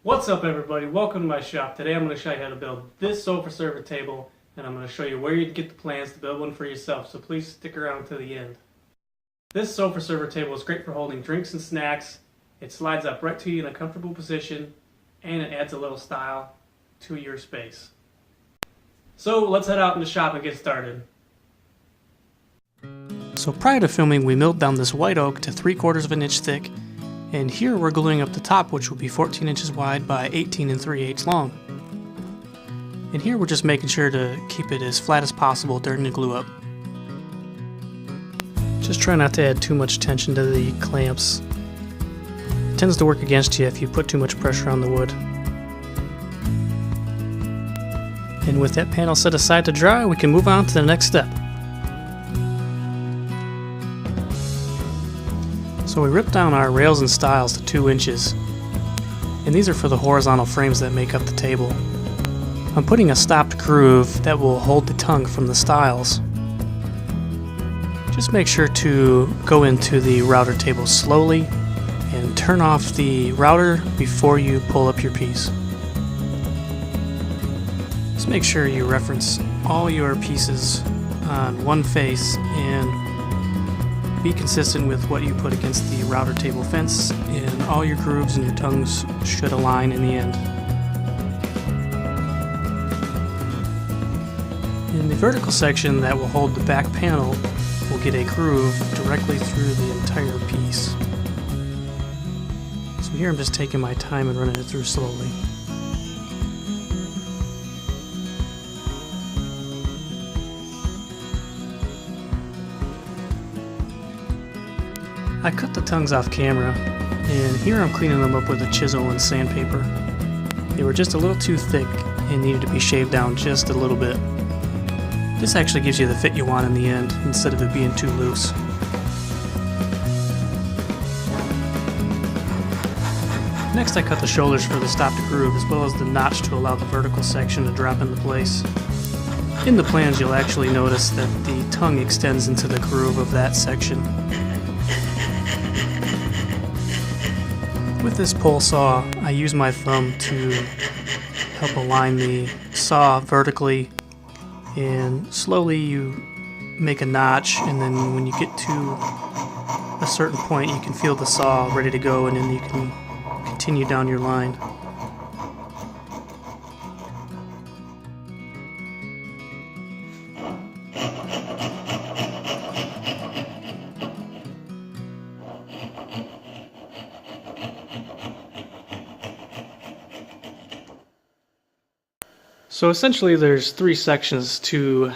What's up everybody, welcome to my shop. Today I'm going to show you how to build this sofa server table, and I'm going to show you where you can get the plans to build one for yourself, so please stick around to the end. This sofa server table is great for holding drinks and snacks. It slides up right to you in a comfortable position, and it adds a little style to your space. So let's head out in the shop and get started. So prior to filming, we milled down this white oak to 3/4 of an inch thick, and here we're gluing up the top, which will be 14 inches wide by 18 3/8 long. And here we're just making sure to keep it as flat as possible during the glue up. Just try not to add too much tension to the clamps. It tends to work against you if you put too much pressure on the wood. And with that panel set aside to dry, we can move on to the next step. So we ripped down our rails and stiles to 2 inches, and these are for the horizontal frames that make up the table. I'm putting a stopped groove that will hold the tongue from the stiles. Just make sure to go into the router table slowly and turn off the router before you pull up your piece. Just make sure you reference all your pieces on one face and be consistent with what you put against the router table fence, and all your grooves and your tongues should align in the end. In the vertical section that will hold the back panel, we'll get a groove directly through the entire piece. So here I'm just taking my time and running it through slowly. I cut the tongues off camera, and here I'm cleaning them up with a chisel and sandpaper. They were just a little too thick and needed to be shaved down just a little bit. This actually gives you the fit you want in the end, instead of it being too loose. Next I cut the shoulders for the stopped groove, as well as the notch to allow the vertical section to drop into place. In the plans you'll actually notice that the tongue extends into the groove of that section. With this pole saw, I use my thumb to help align the saw vertically, and slowly you make a notch, and then when you get to a certain point you can feel the saw ready to go, and then you can continue down your line. So essentially there's 3 sections to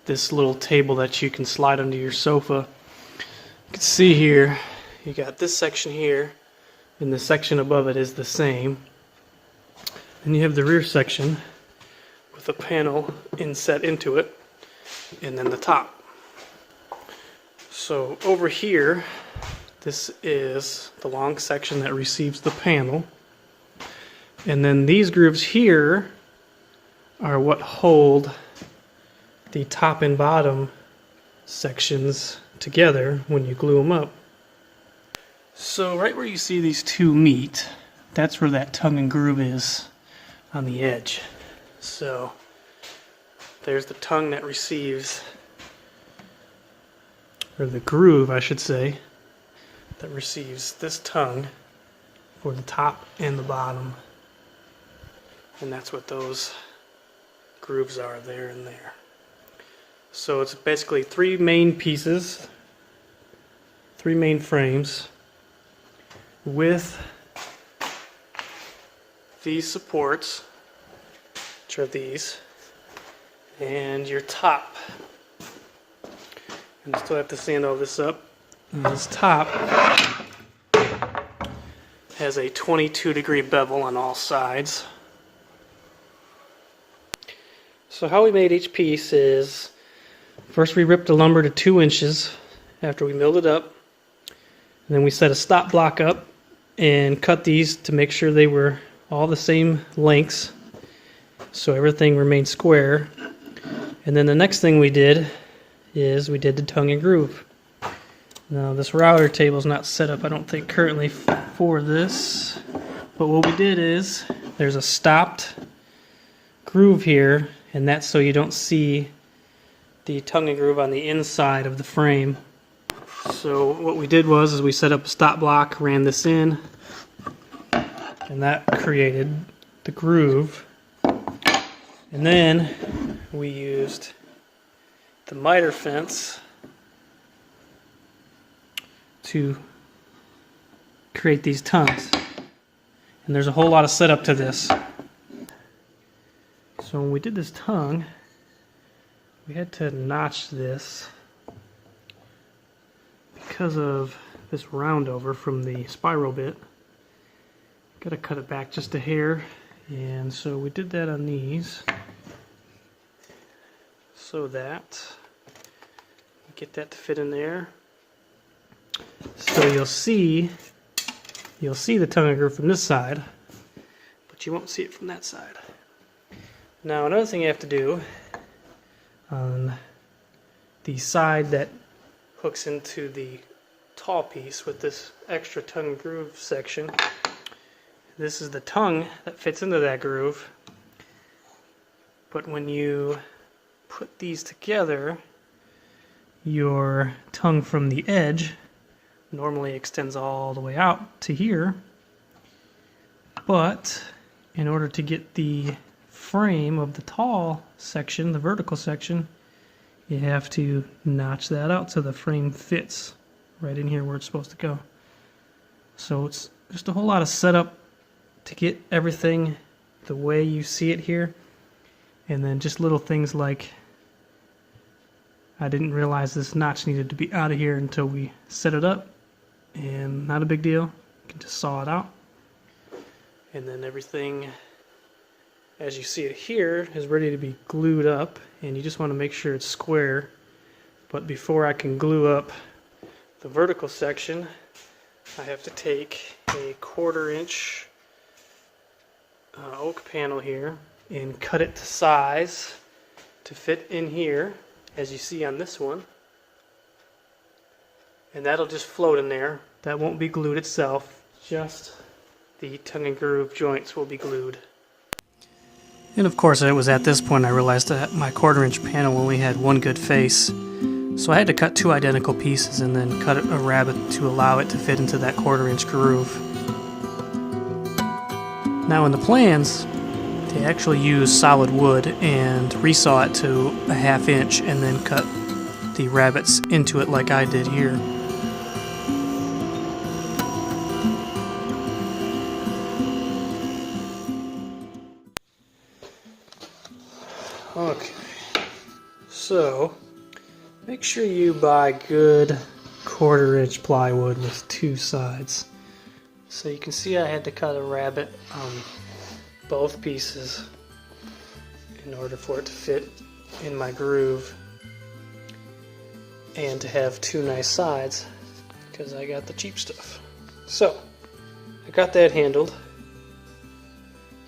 this little table that you can slide under your sofa. You can see here, you got this section here, and the section above it is the same. Then you have the rear section with a panel inset into it, and then the top. So over here, this is the long section that receives the panel. And then these grooves here are what hold the top and bottom sections together when you glue them up. So right where you see these two meet, that's where that tongue and groove is on the edge. So there's the tongue that receives, or the groove I should say, that receives this tongue for the top and the bottom. And that's what those grooves are, there and there. So it's basically 3 main pieces, 3 main frames with these supports, which are these, and your top. And I still have to sand all this up. And this top has a 22-degree bevel on all sides. So how we made each piece is, first we ripped the lumber to 2 inches after we milled it up, and then we set a stop block up and cut these to make sure they were all the same lengths, so everything remained square. And then the next thing we did is we did the tongue and groove. Now this router table is not set up, I don't think, currently for this. But what we did is, there's a stopped groove here, and that's so you don't see the tongue and groove on the inside of the frame. So what we did was we set up a stop block, ran this in, and that created the groove. And then we used the miter fence to create these tongues. And there's a whole lot of setup to this. So when we did this tongue, we had to notch this because of this roundover from the spiral bit. Got to cut it back just a hair, and so we did that on these so that we get that to fit in there. So you'll see the tongue and groove from this side, but you won't see it from that side. Now another thing you have to do on the side that hooks into the tall piece with this extra tongue and groove section, this is the tongue that fits into that groove. But when you put these together, your tongue from the edge normally extends all the way out to here, but in order to get the frame of the tall section, the vertical section, you have to notch that out so the frame fits right in here where it's supposed to go. So it's just a whole lot of setup to get everything the way you see it here, and then just little things like I didn't realize this notch needed to be out of here until we set it up, and not a big deal, you can just saw it out. And then everything, as you see it here, is ready to be glued up, and you just want to make sure it's square. But before I can glue up the vertical section, I have to take a 1/4 inch oak panel here and cut it to size to fit in here, as you see on this one. And that'll just float in there. That won't be glued itself, just the tongue and groove joints will be glued. And of course, it was at this point I realized that my 1/4 inch panel only had one good face. So I had to cut 2 identical pieces and then cut a rabbet to allow it to fit into that 1/4 inch groove. Now in the plans, they actually use solid wood and resaw it to a 1/2 inch and then cut the rabbets into it like I did here. Okay, so make sure you buy good 1/4 inch plywood with 2 sides. So you can see I had to cut a rabbet on both pieces in order for it to fit in my groove and to have 2 nice sides, because I got the cheap stuff. So I got that handled.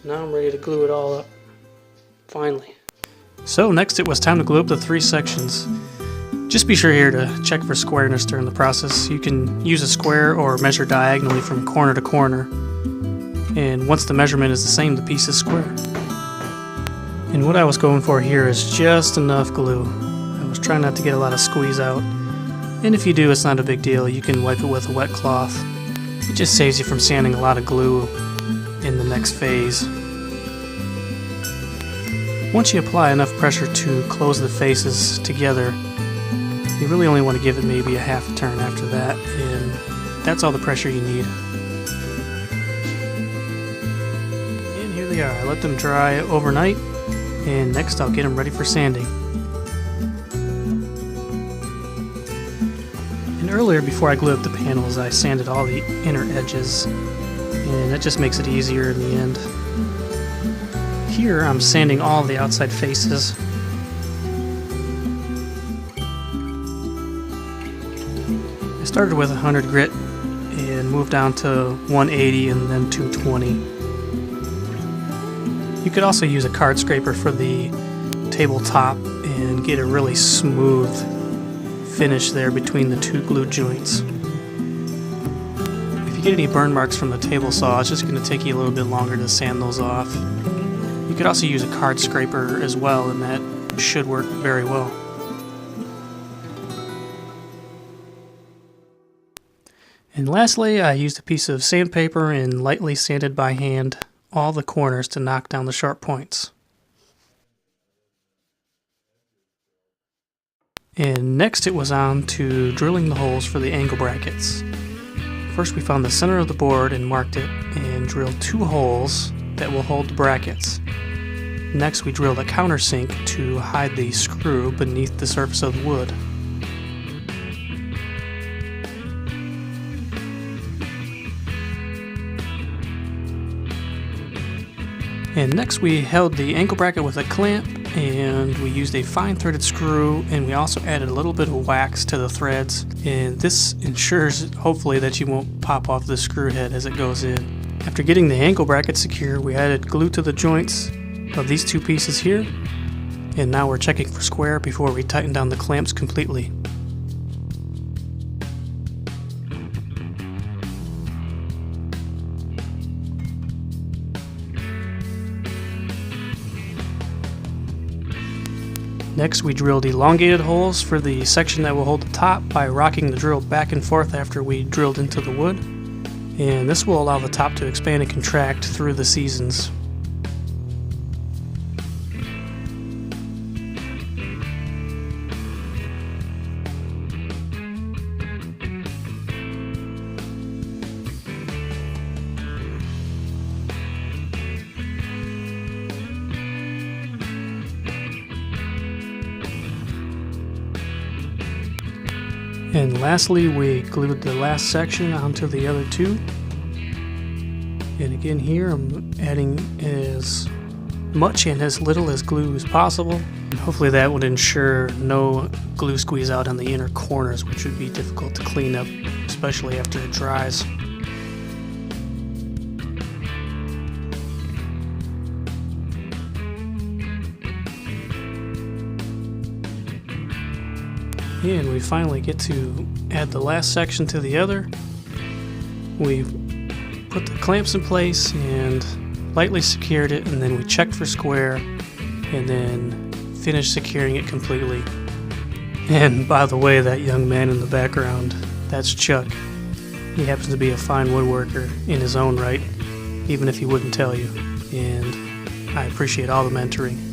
Now I'm ready to glue it all up, finally. So next it was time to glue up the 3 sections. Just be sure here to check for squareness during the process. You can use a square or measure diagonally from corner to corner. And once the measurement is the same, the piece is square. And what I was going for here is just enough glue. I was trying not to get a lot of squeeze out. And if you do, it's not a big deal. You can wipe it with a wet cloth. It just saves you from sanding a lot of glue in the next phase. Once you apply enough pressure to close the faces together, you really only want to give it maybe a 1/2 turn after that, and that's all the pressure you need. And here they are. I let them dry overnight, and next I'll get them ready for sanding. And earlier, before I glued up the panels, I sanded all the inner edges, and that just makes it easier in the end. Here I'm sanding all the outside faces. I started with 100 grit and moved down to 180 and then 220. You could also use a card scraper for the tabletop and get a really smooth finish there between the 2 glue joints. If you get any burn marks from the table saw, it's just going to take you a little bit longer to sand those off. You could also use a card scraper as well, and that should work very well. And lastly, I used a piece of sandpaper and lightly sanded by hand all the corners to knock down the sharp points. And next it was on to drilling the holes for the angle brackets. First we found the center of the board and marked it and drilled 2 holes that will hold the brackets. Next we drilled a countersink to hide the screw beneath the surface of the wood. And next we held the ankle bracket with a clamp, and we used a fine threaded screw, and we also added a little bit of wax to the threads, and this ensures hopefully that you won't pop off the screw head as it goes in. After getting the ankle bracket secure, we added glue to the joints of these 2 pieces here, and now we're checking for square before we tighten down the clamps completely. Next we drilled elongated holes for the section that will hold the top by rocking the drill back and forth after we drilled into the wood, and this will allow the top to expand and contract through the seasons. And lastly, we glued the last section onto the other 2. And again here, I'm adding as much and as little as glue as possible. And hopefully that would ensure no glue squeeze out on the inner corners, which would be difficult to clean up, especially after it dries. And we finally get to add the last section to the other. We put the clamps in place and lightly secured it, and then we checked for square and then finished securing it completely. And by the way, that young man in the background, that's Chuck. He happens to be a fine woodworker in his own right, even if he wouldn't tell you. And I appreciate all the mentoring.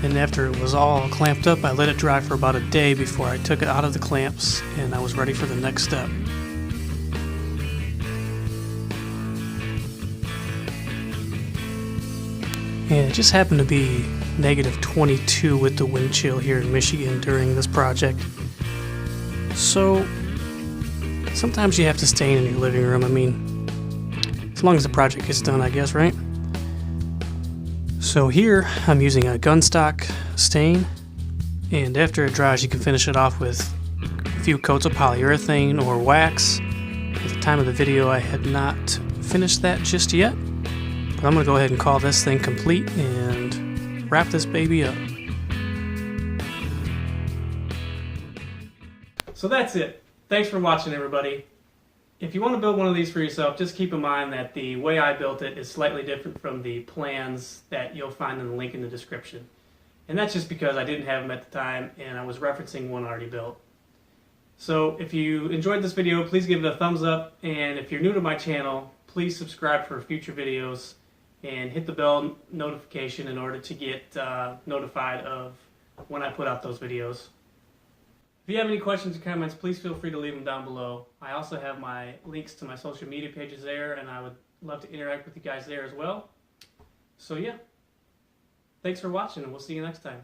And after it was all clamped up, I let it dry for about a day before I took it out of the clamps, and I was ready for the next step. And it just happened to be -22 with the wind chill here in Michigan during this project. So sometimes you have to stain in your living room. I mean, as long as the project gets done, I guess, right? So here I'm using a gunstock stain, and after it dries you can finish it off with a few coats of polyurethane or wax. At the time of the video I had not finished that just yet, but I'm going to go ahead and call this thing complete and wrap this baby up. So that's it. Thanks for watching, everybody. If you want to build one of these for yourself, just keep in mind that the way I built it is slightly different from the plans that you'll find in the link in the description. And that's just because I didn't have them at the time and I was referencing one already built. So if you enjoyed this video, please give it a thumbs up, and if you're new to my channel, please subscribe for future videos and hit the bell notification in order to get notified of when I put out those videos. If you have any questions or comments, please feel free to leave them down below. I also have my links to my social media pages there, and I would love to interact with you guys there as well. So yeah, thanks for watching, and we'll see you next time.